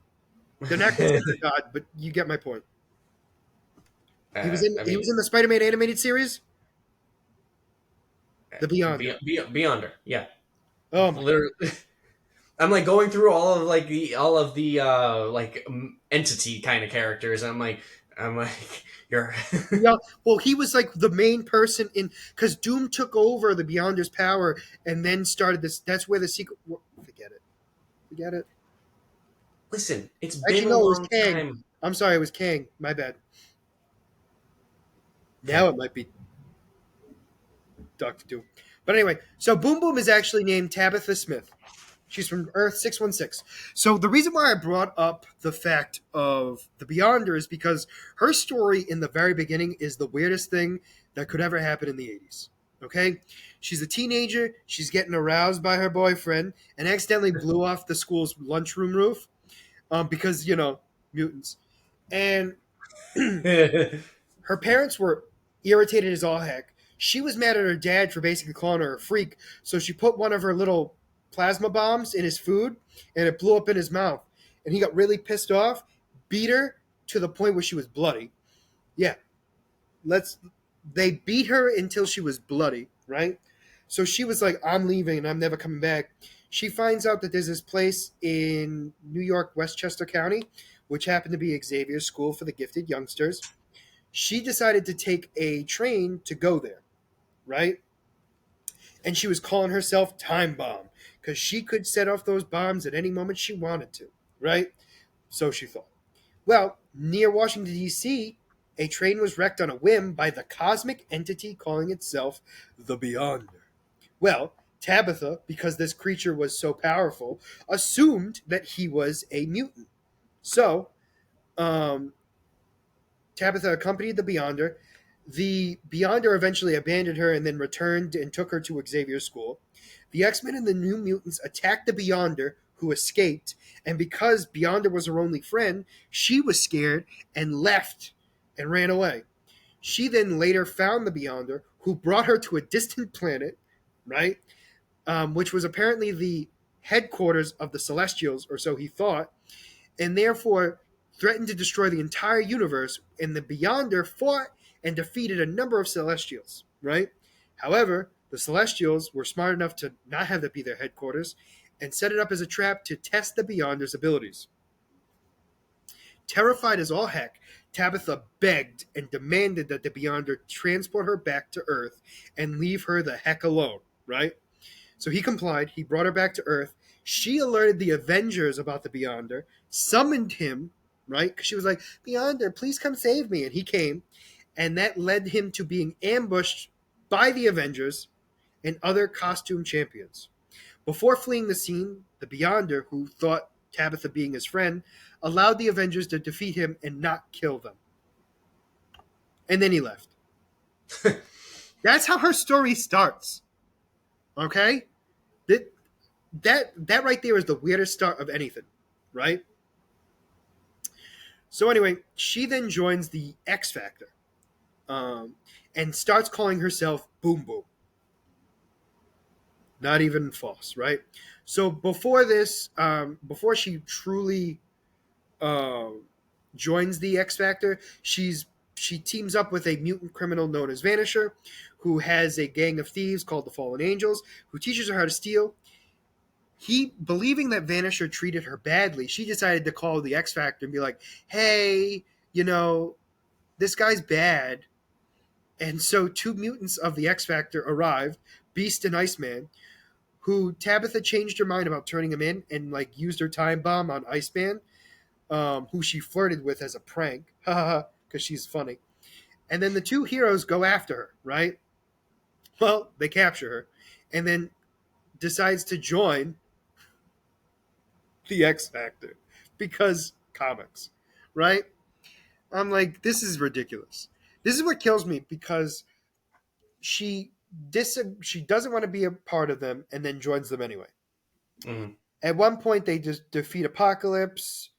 They're not considered God, but you get my point. He was in the Spider-Man animated series. The Beyonder. Beyonder, yeah. Oh, literally. I'm like going through all of the entity kind of characters. I'm like you're. Yeah. Well, he was like the main person because Doom took over the Beyonder's power and then started this. That's where the secret. Forget it. Get it? Listen, it's been Actually, a no, it was long Kang. time. I'm sorry, it was Kang. My bad. Now Okay. it might be Doctor Doom. But anyway, so Boom Boom is actually named Tabitha Smith. She's from Earth 616. So the reason why I brought up the fact of the Beyonder is because her story in the very beginning is the weirdest thing that could ever happen in the 80s. Okay? She's a teenager, she's getting aroused by her boyfriend, and accidentally blew off the school's lunchroom roof because, mutants. And her parents were irritated as all heck. She was mad at her dad for basically calling her a freak, so she put one of her little plasma bombs in his food, and it blew up in his mouth. And he got really pissed off, beat her to the point where she was bloody. Yeah, let's. They beat her until she was bloody, right? So she was like, "I'm leaving, and I'm never coming back." She finds out that there's this place in New York, Westchester County, which happened to be Xavier's School for the Gifted Youngsters. She decided to take a train to go there, right? And she was calling herself Time Bomb because she could set off those bombs at any moment she wanted to, right? So she thought. Well, near Washington, D.C., a train was wrecked on a whim by the cosmic entity calling itself the Beyonder. Well, Tabitha, because this creature was so powerful, assumed that he was a mutant. So, um, Tabitha accompanied the Beyonder. The Beyonder eventually abandoned her and then returned and took her to Xavier's school. The X-Men and the New Mutants attacked the Beyonder, who escaped, and because Beyonder was her only friend, she was scared and left and ran away. She then later found the Beyonder, who brought her to a distant planet, right? Which was apparently the headquarters of the Celestials, or so he thought, and therefore threatened to destroy the entire universe. And the Beyonder fought and defeated a number of Celestials, right? However, the Celestials were smart enough to not have that be their headquarters and set it up as a trap to test the Beyonder's abilities. Terrified as all heck, Tabitha begged and demanded that the Beyonder transport her back to Earth and leave her the heck alone, right? So he complied. He brought her back to Earth. She alerted the Avengers about the Beyonder, summoned him, right? Because she was like, Beyonder, please come save me. And he came. And that led him to being ambushed by the Avengers and other costume champions. Before fleeing the scene, the Beyonder, who thought Tabitha being his friend, allowed the Avengers to defeat him and not kill them. And then he left. That's how her story starts. Okay? That right there is the weirdest start of anything, right? So anyway, she then joins the X Factor, and starts calling herself Boom Boom. Not even false, right? So before this, before she truly uh, joins the X Factor, she teams up with a mutant criminal known as Vanisher, who has a gang of thieves called the Fallen Angels, who teaches her how to steal. He, believing that Vanisher treated her badly, she decided to call the X Factor and be like, hey, this guy's bad. And so two mutants of the X Factor arrived, Beast and Iceman, who Tabitha changed her mind about turning him in and like used her time bomb on Iceman, who she flirted with as a prank, because she's funny. And then the two heroes go after her, right? Well, they capture her, and then decides to join the X Factor because comics, right? I'm like, this is ridiculous. This is what kills me because she she doesn't want to be a part of them and then joins them anyway. Mm. At one point, they just defeat Apocalypse.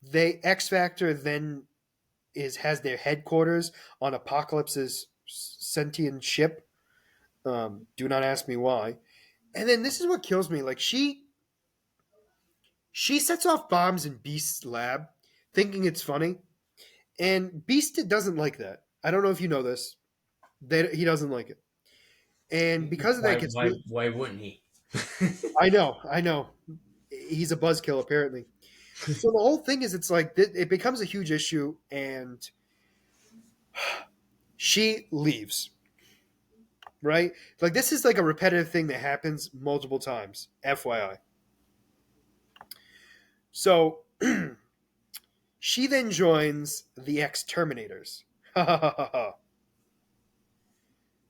They X Factor then has their headquarters on Apocalypse's sentient ship. Do not ask me why. And then this is what kills me. Like she sets off bombs in Beast's lab, thinking it's funny, and Beast doesn't like that. I don't know if you know this. He doesn't like it, and because of that, Why? gets Why? really. Why wouldn't he? I know. He's a buzzkill apparently. So the whole thing is, it's like it becomes a huge issue, and she leaves. Right? Like this is like a repetitive thing that happens multiple times. FYI. So she then joins the Exterminators.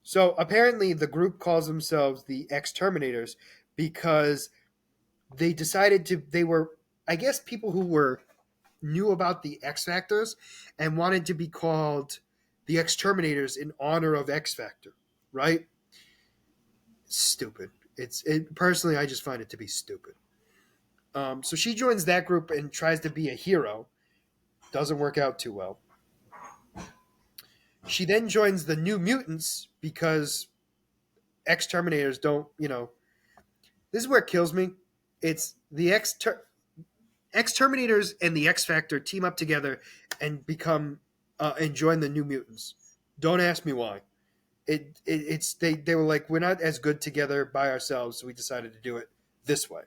So apparently, the group calls themselves the Exterminators because they decided to. They were, I guess, people who were knew about the X Factors and wanted to be called the Exterminators in honor of X Factor, right? Stupid. Personally, I just find it to be stupid. So she joins that group and tries to be a hero. Doesn't work out too well. She then joins the New Mutants because Exterminators don't, this is where it kills me. It's the Exterminators and the X Factor team up together and become and join the New Mutants. Don't ask me why. It's they were like, we're not as good together by ourselves, so we decided to do it this way.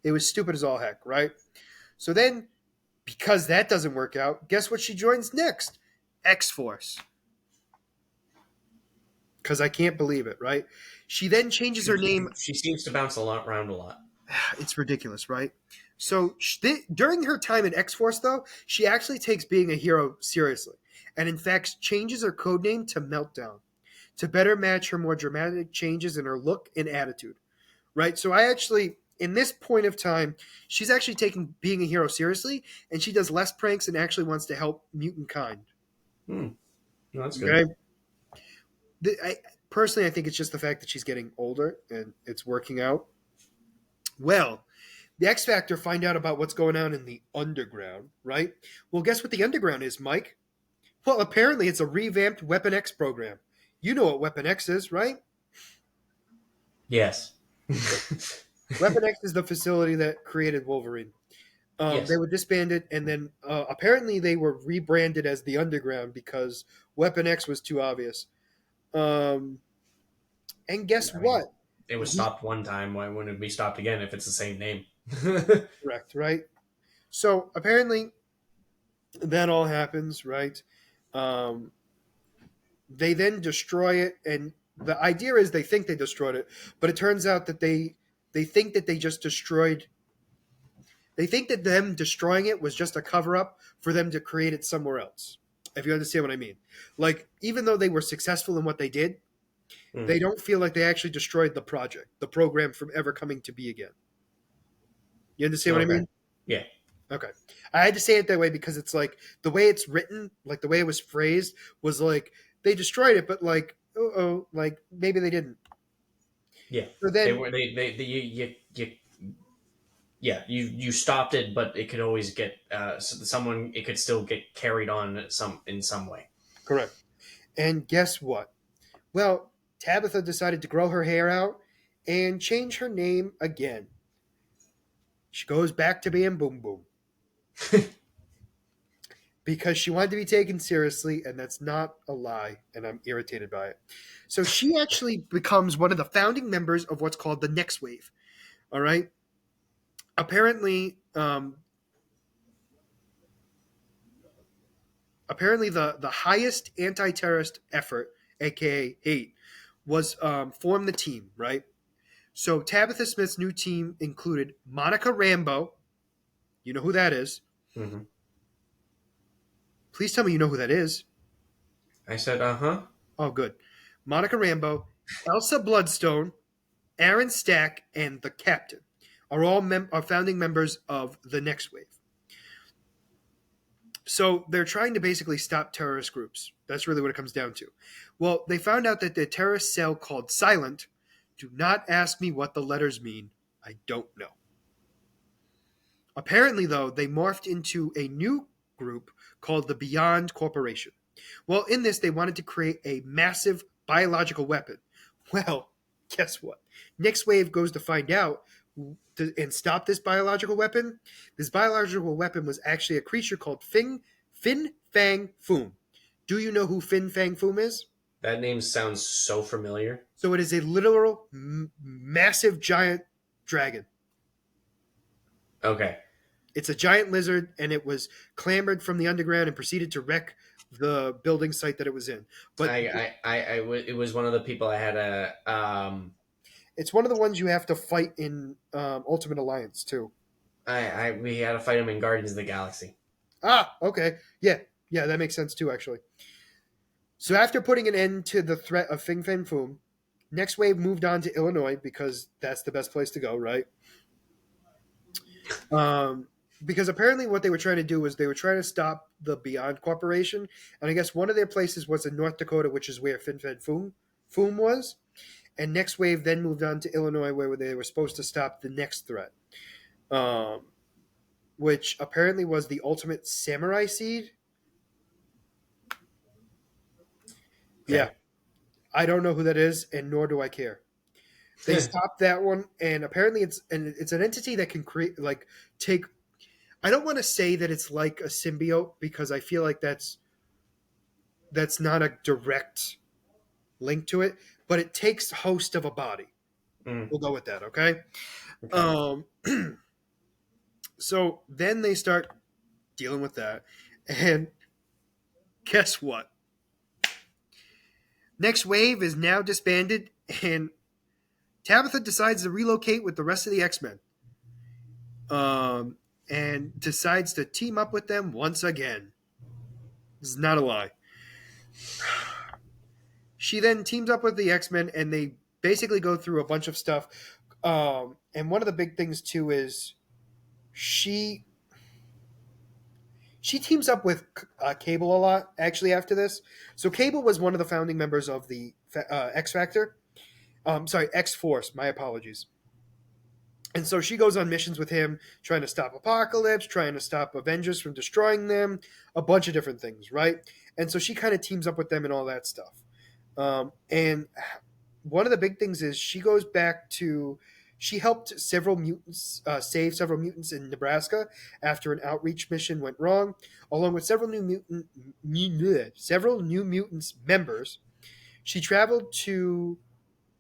It was stupid as all heck, right? So then, because that doesn't work out, guess what she joins next? X Force. Because I can't believe it, right? She then changes her name. She seems to bounce around a lot. It's ridiculous, right? So during her time in X Force, though, she actually takes being a hero seriously, and in fact changes her code name to Meltdown to better match her more dramatic changes in her look and attitude, right? So I actually, in this point of time, she's actually taking being a hero seriously, and she does less pranks and actually wants to help mutant kind. No, that's good. Okay? Personally, I think it's just the fact that she's getting older and it's working out. Well, the X Factor find out about what's going on in the underground, right? Well, guess what the underground is, Mike? Well, apparently it's a revamped Weapon X program. You know what Weapon X is, right? Yes. Weapon X is the facility that created Wolverine. Yes. They were disbanded, and then apparently they were rebranded as the Underground because Weapon X was too obvious. And guess what? It was stopped one time. Why wouldn't it be stopped again if it's the same name? Correct, right? So apparently that all happens, right? They then destroy it, and the idea is they think they destroyed it, but it turns out that they think that they just destroyed. They think that them destroying it was just a cover up for them to create it somewhere else. If you understand what I mean, like even though they were successful in what they did, they don't feel like they actually destroyed the project, the program from ever coming to be again. You understand what I mean? Yeah. Okay. I had to say it that way because it's like the way it's written, like the way it was phrased was like they destroyed it, but like, like maybe they didn't. Yeah. So then, you stopped it, but it could always get someone. It could still get carried on in some way. Correct. And guess what? Well, Tabitha decided to grow her hair out and change her name again. She goes back to being Boom Boom. Because she wanted to be taken seriously, and that's not a lie, and I'm irritated by it. So she actually becomes one of the founding members of what's called the Next Wave. All right. Apparently, the highest anti-terrorist effort, aka hate, was form the team, right? So Tabitha Smith's new team included Monica Rambeau. You know who that is. Mm-hmm. Please tell me you know who that is. I said, Oh, good. Monica Rambeau, Elsa Bloodstone, Aaron Stack, and the Captain are all are founding members of the Next Wave. So they're trying to basically stop terrorist groups. That's really what it comes down to. Well, they found out that the terrorist cell called Silent. Do not ask me what the letters mean. I don't know. Apparently, though, they morphed into a new group called the Beyond Corporation. Well, in this, they wanted to create a massive biological weapon. Well, guess what? Next Wave goes to find out and stop this biological weapon. This biological weapon was actually a creature called Fin Fang Foom. Do you know who Fin Fang Foom is? That name sounds so familiar. So it is a literal massive giant dragon. Okay. It's a giant lizard, and it was clambered from the underground and proceeded to wreck the building site that it was in. But it was one of the people I had a. It's one of the ones you have to fight in Ultimate Alliance too. We had to fight him in Guardians of the Galaxy. Ah, okay. Yeah, yeah, that makes sense too, actually. So after putting an end to the threat of Fin Fan Foom, Next Wave moved on to Illinois because that's the best place to go, right? Um, because apparently what they were trying to do was they were trying to stop the Beyond Corporation, and I guess one of their places was in North Dakota, which is where Fin Fan Foom was. And Next Wave then moved on to Illinois, where they were supposed to stop the next threat, um, which apparently was the ultimate samurai seed. Yeah, Okay. I don't know who that is, and nor do I care. They stopped that one, and apparently it's an entity that can create like take. I don't want to say that it's like a symbiote because I feel like that's not a direct link to it, but it takes host of a body. Mm, We'll go with that, okay? okay. Um, so then they start dealing with that, and guess what? Next Wave is now disbanded, and Tabitha decides to relocate with the rest of the X Men, and decides to team up with them once again. This is not a lie. She then teams up with the X Men, and they basically go through a bunch of stuff. And one of the big things too is she she teams up with Cable a lot. Actually, after this, so Cable was one of the founding members of the X Factor. Sorry, X Force. My apologies. And so she goes on missions with him, trying to stop Apocalypse, trying to stop Avengers from destroying them, a bunch of different things, right? And so she kind of teams up with them and all that stuff. And one of the big things is she goes back to she helped several mutants save several mutants in Nebraska after an outreach mission went wrong, along with several new mutants members. She traveled to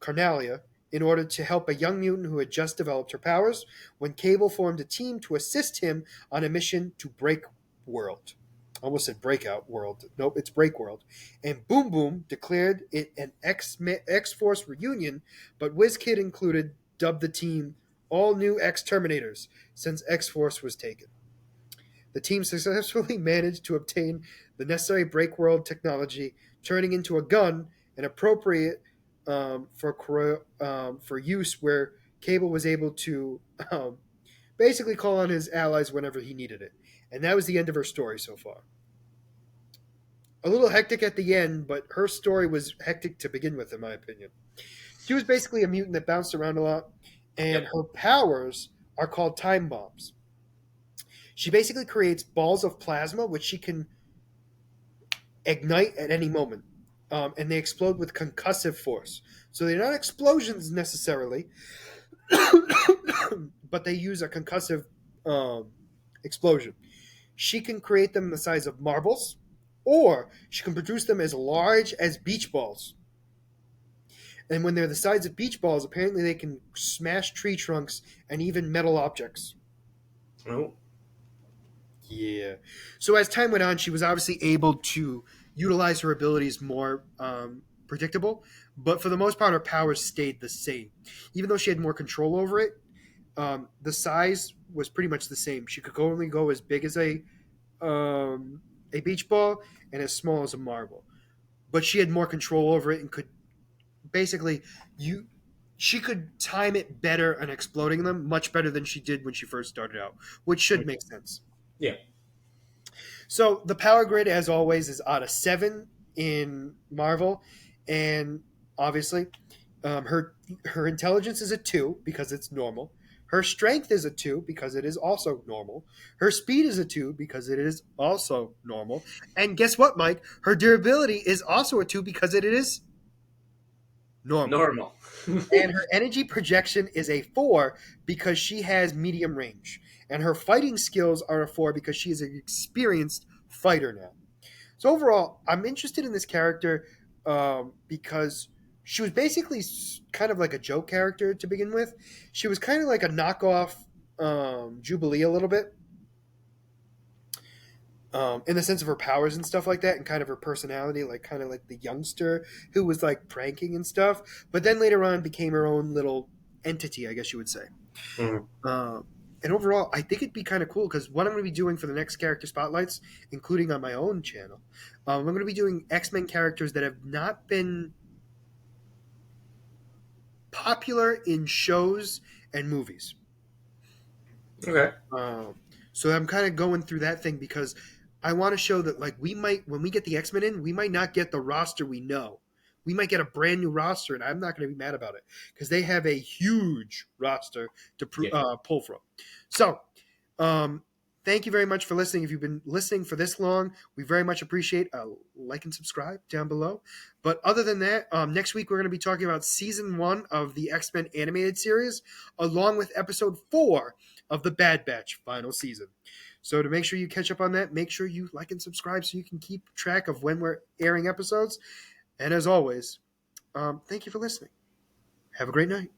Carnalia in order to help a young mutant who had just developed her powers when Cable formed a team to assist him on a mission to break world. I almost said breakout world. Nope, it's break world. And Boom Boom declared it an X Force reunion, but WizKid included dubbed the team all new X Terminators since X Force was taken. The team successfully managed to obtain the necessary break world technology, turning into a gun and appropriate for use where Cable was able to basically call on his allies whenever he needed it. And that was the end of her story so far. A little hectic at the end, but her story was hectic to begin with, in my opinion. She was basically a mutant that bounced around a lot, and Yep. her powers are called time bombs. She basically creates balls of plasma, which she can ignite at any moment, and they explode with concussive force. So they're not explosions necessarily, but they use a concussive explosion. She can create them the size of marbles, or she can produce them as large as beach balls. And when they're the size of beach balls, apparently they can smash tree trunks and even metal objects. Oh. Yeah. So as time went on, she was obviously able to utilize her abilities more predictable, but for the most part, her powers stayed the same. Even though she had more control over it, the size was pretty much the same. She could only go as big as a beach ball and as small as a marble, but she had more control over it and could basically you. She could time it better and exploding them much better than she did when she first started out, which should make sense. Yeah. So the power grid, as always, is out of 7 in Marvel, and obviously, her intelligence is a 2 because it's normal. Her strength is a 2 because it is also normal. Her speed is a 2 because it is also normal. And guess what, Mike? Her durability is also a 2 because it is normal. Normal. And her energy projection is a 4 because she has medium range. And her fighting skills are a 4 because she is an experienced fighter now. So overall, I'm interested in this character because she was basically kind of like a joke character to begin with. She was kind of like a knockoff Jubilee a little bit. In the sense of her powers and stuff like that, and kind of her personality, like kind of like the youngster who was like pranking and stuff, but then later on became her own little entity, I guess you would say. Mhm. Uh, And overall, I think it'd be kind of cool because what I'm going to be doing for the next character spotlights, including on my own channel, I'm going to be doing X-Men characters that have not been popular in shows and movies. Okay. So I'm kind of going through that thing because I want to show that like we might when we get the X-Men in, we might not get the roster we know. We might get a brand new roster, and I'm not going to be mad about it because they have a huge roster to pull from. So, thank you very much for listening. If you've been listening for this long, we very much appreciate a like and subscribe down below. But other than that, next week we're going to be talking about season 1 of the X-Men animated series, along with episode 4 of the Bad Batch final season. So to make sure you catch up on that, make sure you like and subscribe so you can keep track of when we're airing episodes. And as always, thank you for listening. Have a great night.